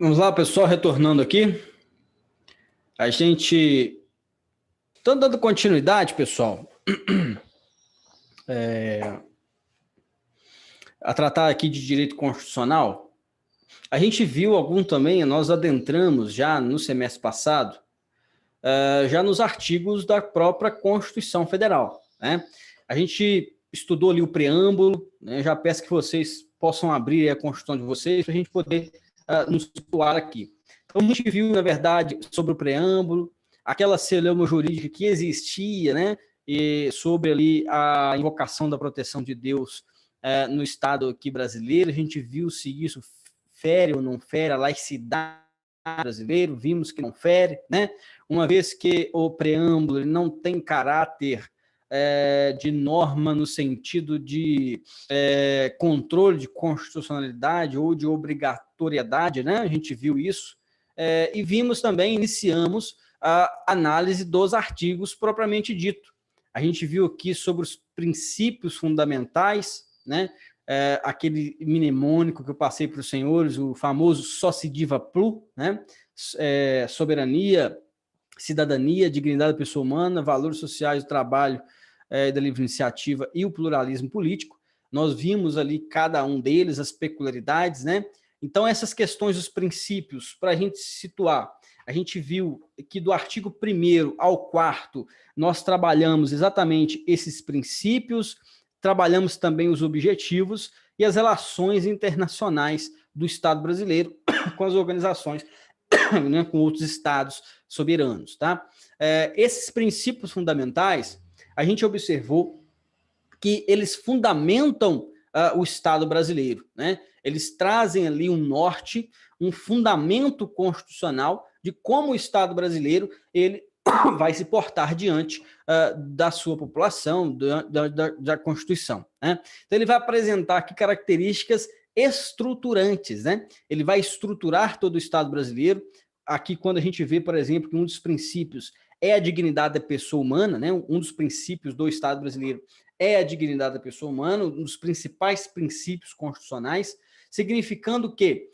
Vamos lá, pessoal, retornando aqui. A gente está dando continuidade, pessoal, a tratar aqui de direito constitucional. A gente viu algum também, nós adentramos já no semestre passado, já nos artigos da própria Constituição Federal, né? A gente estudou ali o preâmbulo, né? Já peço que vocês possam abrir a Constituição de vocês para a gente poder nos situar aqui. Então, a gente viu, na verdade, sobre o preâmbulo, aquela celeuma jurídica que existia, né? E sobre ali a invocação da proteção de Deus no Estado aqui brasileiro. A gente viu se isso fere ou não fere a laicidade brasileiro, vimos que não fere, né? Uma vez que o preâmbulo não tem caráter de norma no sentido de controle de constitucionalidade ou de obrigatoriedade, né? A gente viu isso. E vimos também, iniciamos a análise dos artigos propriamente dito. A gente viu aqui sobre os princípios fundamentais, né? Aquele mnemônico que eu passei para os senhores, o famoso Sociediva Plu, né? Soberania, cidadania, dignidade da pessoa humana, valores sociais do trabalho da livre iniciativa e o pluralismo político. Nós vimos ali cada um deles, as peculiaridades, né? Então, essas questões dos princípios, para a gente se situar, a gente viu que do artigo 1º ao 4º, nós trabalhamos exatamente esses princípios, trabalhamos também os objetivos e as relações internacionais do Estado brasileiro com as organizações, né, com outros estados soberanos, tá? Esses princípios fundamentais, a gente observou que eles fundamentam o Estado brasileiro, né? Eles trazem ali um norte, um fundamento constitucional de como o Estado brasileiro ele vai se portar diante da sua população, da Constituição, né? Então, ele vai apresentar aqui características estruturantes, né? Ele vai estruturar todo o Estado brasileiro. Aqui, quando a gente vê, por exemplo, que um dos princípios é a dignidade da pessoa humana, né? Um dos princípios do Estado brasileiro é a dignidade da pessoa humana, um dos principais princípios constitucionais, significando que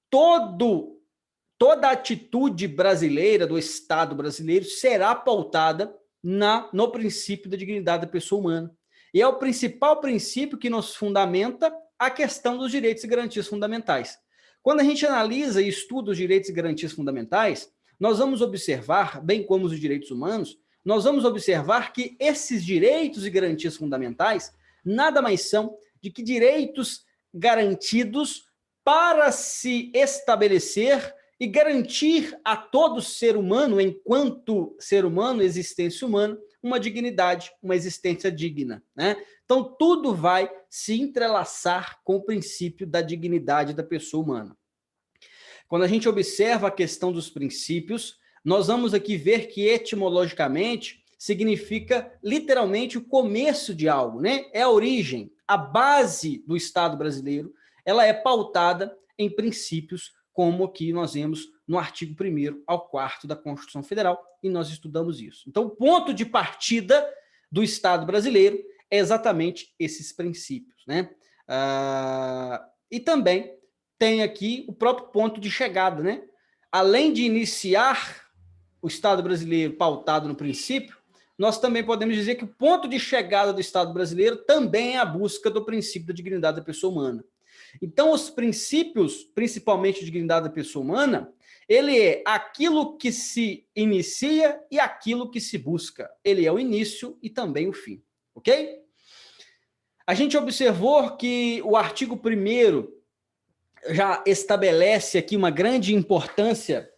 toda atitude brasileira, do Estado brasileiro, será pautada no princípio da dignidade da pessoa humana. E é o principal princípio que nos fundamenta a questão dos direitos e garantias fundamentais. Quando a gente analisa e estuda os direitos e garantias fundamentais, nós vamos observar, bem como os direitos humanos, nós vamos observar que esses direitos e garantias fundamentais nada mais são de que direitos garantidos para se estabelecer e garantir a todo ser humano, enquanto ser humano, existência humana, uma dignidade, uma existência digna, né? Então, tudo vai se entrelaçar com o princípio da dignidade da pessoa humana. Quando a gente observa a questão dos princípios, nós vamos aqui ver que etimologicamente significa literalmente o começo de algo, né? É a origem, a base do Estado brasileiro, ela é pautada em princípios, como aqui nós vemos no artigo 1º ao 4º da Constituição Federal, e nós estudamos isso. Então, o ponto de partida do Estado brasileiro é exatamente esses princípios, né? E também tem aqui o próprio ponto de chegada, né? Além de iniciar o Estado brasileiro pautado no princípio, nós também podemos dizer que o ponto de chegada do Estado brasileiro também é a busca do princípio da dignidade da pessoa humana. Então, os princípios, principalmente de dignidade da pessoa humana, ele é aquilo que se inicia e aquilo que se busca. Ele é o início e também o fim, ok? A gente observou que o artigo 1º já estabelece aqui uma grande importância,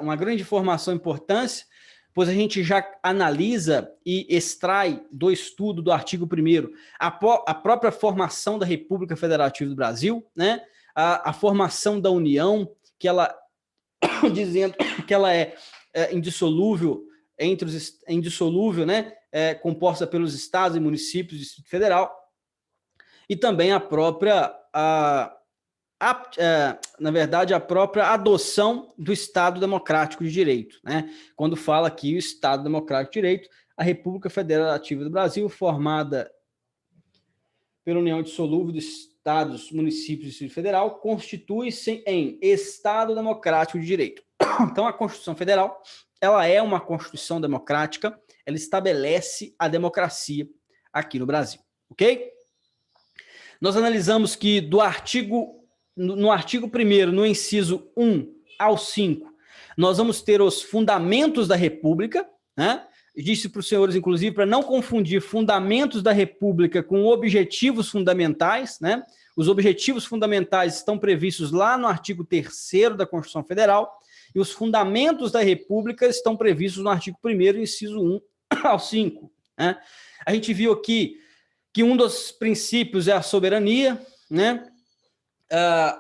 uma grande informação e importância, pois a gente já analisa e extrai do estudo do artigo 1º a própria formação da República Federativa do Brasil, né? A formação da União, que ela dizendo que ela é indissolúvel, indissolúvel, né? Composta pelos estados e municípios do Distrito Federal, e também a própria na verdade, a própria adoção do Estado Democrático de Direito, né? Quando fala aqui o Estado Democrático de Direito, a República Federativa do Brasil, formada pela União Dissolúvel estados, municípios e Distrito Federal constituem-se em Estado Democrático de Direito. Então, a Constituição Federal, ela é uma Constituição democrática, ela estabelece a democracia aqui no Brasil, ok? Nós analisamos que no artigo 1º, no inciso 1 ao 5, nós vamos ter os fundamentos da República, né? Disse para os senhores, inclusive, para não confundir fundamentos da República com objetivos fundamentais, né? Os objetivos fundamentais estão previstos lá no artigo 3º da Constituição Federal e os fundamentos da República estão previstos no artigo 1º, inciso 1 ao 5, né? A gente viu aqui que um dos princípios é a soberania, né?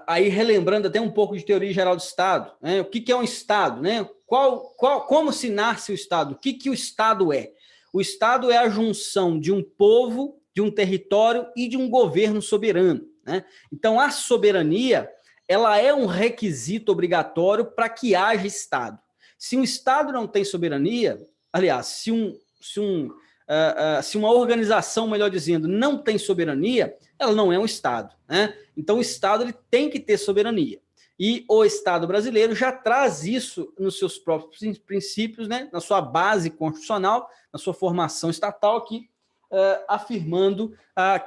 Aí relembrando até um pouco de teoria geral do Estado, né? O que é um Estado, né? Como se nasce o Estado? O que o Estado é? O Estado é a junção de um povo, de um território e de um governo soberano, né? Então, a soberania, ela é um requisito obrigatório para que haja Estado. Se um Estado não tem soberania, aliás, se uma organização, melhor dizendo, não tem soberania, ela não é um Estado, né? Então, o Estado ele tem que ter soberania. E o Estado brasileiro já traz isso nos seus próprios princípios, né? Na sua base constitucional, na sua formação estatal aqui, afirmando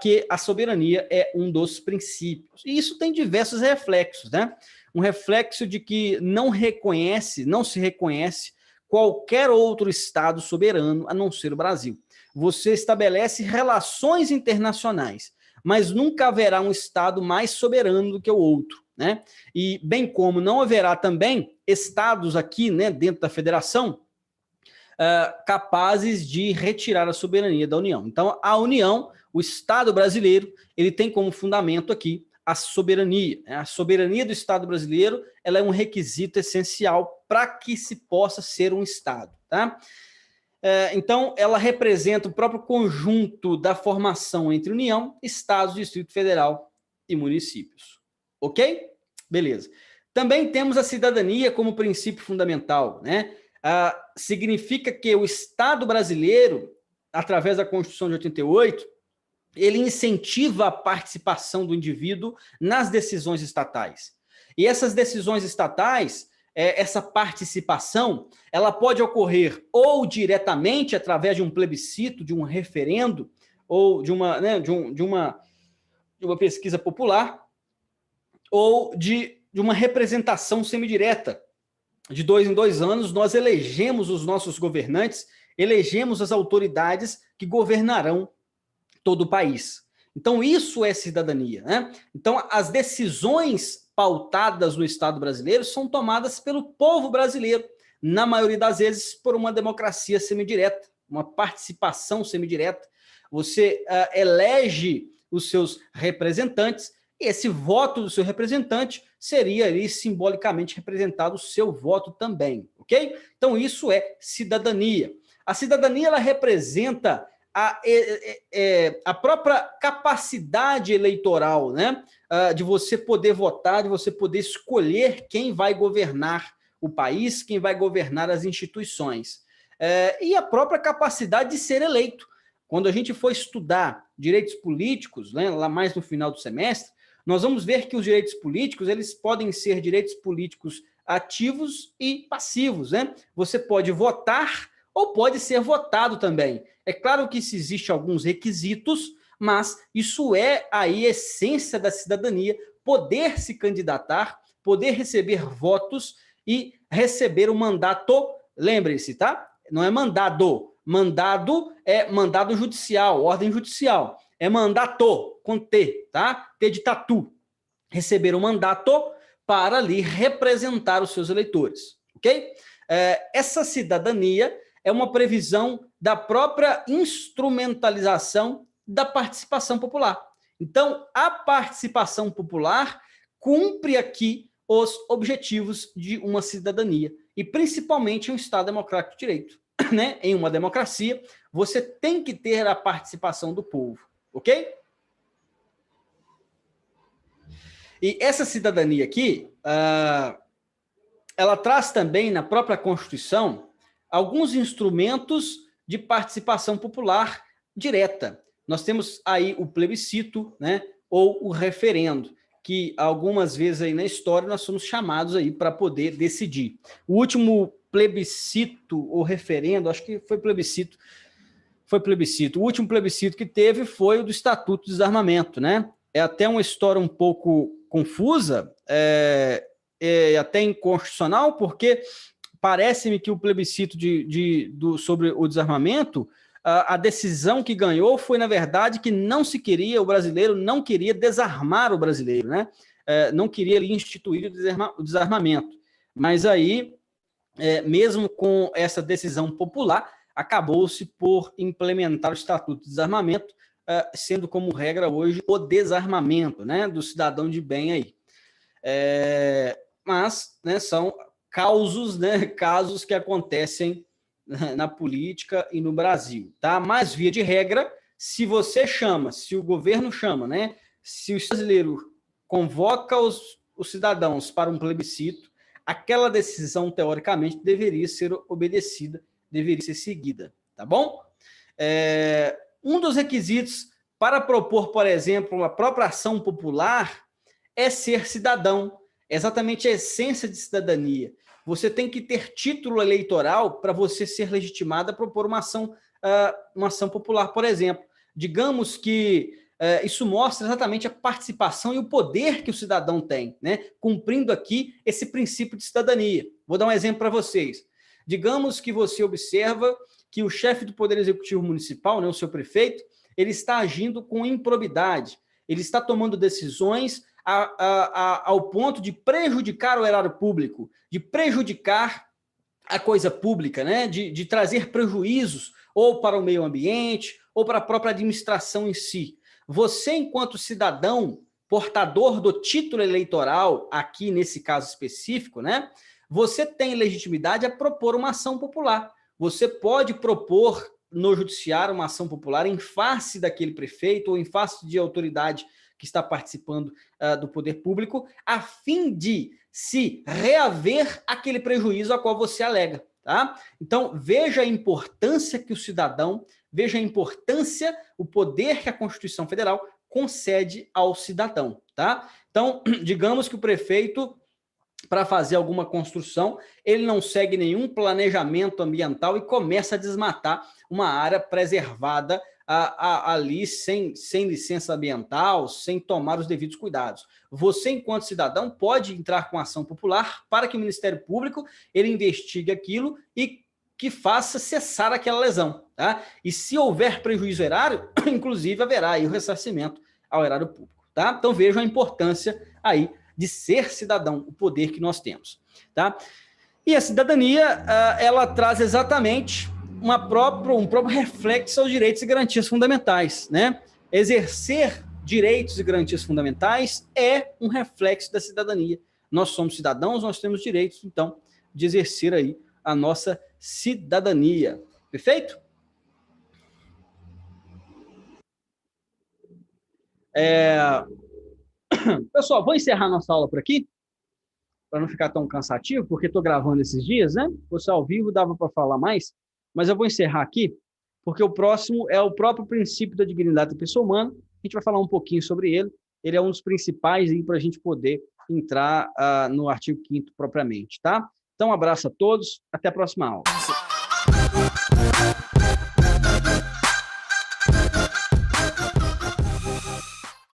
que a soberania é um dos princípios. E isso tem diversos reflexos, né? Um reflexo de que não se reconhece qualquer outro Estado soberano a não ser o Brasil. Você estabelece relações internacionais, mas nunca haverá um Estado mais soberano do que o outro, né? E bem como não haverá também Estados aqui, né, dentro da federação, capazes de retirar a soberania da União. Então, a União, o Estado brasileiro, ele tem como fundamento aqui a soberania, né? A soberania do Estado brasileiro, ela é um requisito essencial para que se possa ser um Estado, tá? Então, ela representa o próprio conjunto da formação entre União, Estados, Distrito Federal e municípios. Ok? Beleza. Também temos a cidadania como princípio fundamental, né? Significa que o Estado brasileiro, através da Constituição de 88, ele incentiva a participação do indivíduo nas decisões estatais. E essas decisões estatais, essa participação, ela pode ocorrer ou diretamente através de um plebiscito, de um referendo, ou de uma, né, de uma pesquisa popular, ou de uma representação semidireta. De 2 em 2 anos, nós elegemos os nossos governantes, elegemos as autoridades que governarão todo o país. Então, isso é cidadania, né? Então, as decisões pautadas no Estado brasileiro são tomadas pelo povo brasileiro, na maioria das vezes por uma democracia semidireta, uma participação semidireta. Você elege os seus representantes, e esse voto do seu representante seria ali simbolicamente representado o seu voto também, ok? Então, isso é cidadania. A cidadania, ela representa a própria capacidade eleitoral, né? De você poder votar, de você poder escolher quem vai governar o país, quem vai governar as instituições. E a própria capacidade de ser eleito. Quando a gente for estudar direitos políticos, né, lá mais no final do semestre, nós vamos ver que os direitos políticos, eles podem ser direitos políticos ativos e passivos, né? Você pode votar ou pode ser votado também. É claro que se existem alguns requisitos, mas isso é aí a essência da cidadania, poder se candidatar, poder receber votos e receber o mandato. Lembre-se, tá? Não é mandado. Mandado é mandado judicial, ordem judicial. É mandato, com T, tá? T de tatu. Receber o mandato para ali representar os seus eleitores, ok? Essa cidadania é uma previsão da própria instrumentalização da participação popular. Então, a participação popular cumpre aqui os objetivos de uma cidadania, e principalmente um Estado democrático de direito, né? Em uma democracia, você tem que ter a participação do povo, ok? E essa cidadania aqui, ela traz também na própria Constituição alguns instrumentos de participação popular direta. Nós temos aí o plebiscito, né? ou o referendo, que algumas vezes aí na história nós somos chamados aí para poder decidir. O último plebiscito ou referendo, acho que foi plebiscito, o último plebiscito que teve foi o do Estatuto de Desarmamento, né? É até uma história um pouco confusa, até inconstitucional, porque parece-me que o plebiscito sobre o desarmamento, a decisão que ganhou foi, na verdade, que o brasileiro não queria desarmar o brasileiro, né? Não queria ali instituir o desarmamento. Mas aí, mesmo com essa decisão popular, acabou-se por implementar o Estatuto de Desarmamento, sendo como regra hoje o desarmamento, né, do cidadão de bem aí. Mas, né, são casos que acontecem na política e no Brasil, tá? Mas, via de regra, se o governo chama, né, se o brasileiro convoca os cidadãos para um plebiscito, aquela decisão, teoricamente, deveria ser obedecida, deveria ser seguida, tá bom? Um dos requisitos para propor, por exemplo, uma própria ação popular é ser cidadão, exatamente a essência de cidadania. Você tem que ter título eleitoral para você ser legitimado a propor uma ação popular, por exemplo. Digamos que isso mostra exatamente a participação e o poder que o cidadão tem, né? Cumprindo aqui esse princípio de cidadania. Vou dar um exemplo para vocês. Digamos que você observa que o chefe do Poder Executivo Municipal, né, o seu prefeito, ele está agindo com improbidade, ele está tomando decisões ao ponto de prejudicar o erário público, de prejudicar a coisa pública, né? de trazer prejuízos ou para o meio ambiente ou para a própria administração em si. Você, enquanto cidadão, portador do título eleitoral, aqui nesse caso específico, né? Você tem legitimidade a propor uma ação popular. Você pode propor no judiciário uma ação popular em face daquele prefeito ou em face de autoridade que está participando do poder público, a fim de se reaver aquele prejuízo a qual você alega. Tá? Então, veja a importância que o cidadão, veja a importância, o poder que a Constituição Federal concede ao cidadão. Tá? Então, digamos que o prefeito, para fazer alguma construção, ele não segue nenhum planejamento ambiental e começa a desmatar uma área preservada ali sem licença ambiental, sem tomar os devidos cuidados. Você, enquanto cidadão, pode entrar com ação popular para que o Ministério Público ele investigue aquilo e que faça cessar aquela lesão. Tá? E se houver prejuízo erário, inclusive haverá aí o ressarcimento ao erário público. Tá? Então vejam a importância aí de ser cidadão, o poder que nós temos. Tá? E a cidadania, ela traz exatamente um próprio reflexo aos direitos e garantias fundamentais. Né? Exercer direitos e garantias fundamentais é um reflexo da cidadania. Nós somos cidadãos, nós temos direitos, então, de exercer aí a nossa cidadania. Perfeito? Pessoal, vou encerrar nossa aula por aqui, para não ficar tão cansativo, porque estou gravando esses dias, né? Se fosse ao vivo, dava para falar mais, mas eu vou encerrar aqui, porque o próximo é o próprio princípio da dignidade da pessoa humana. A gente vai falar um pouquinho sobre ele. Ele é um dos principais para a gente poder entrar no artigo 5º propriamente, tá? Então, um abraço a todos, até a próxima aula.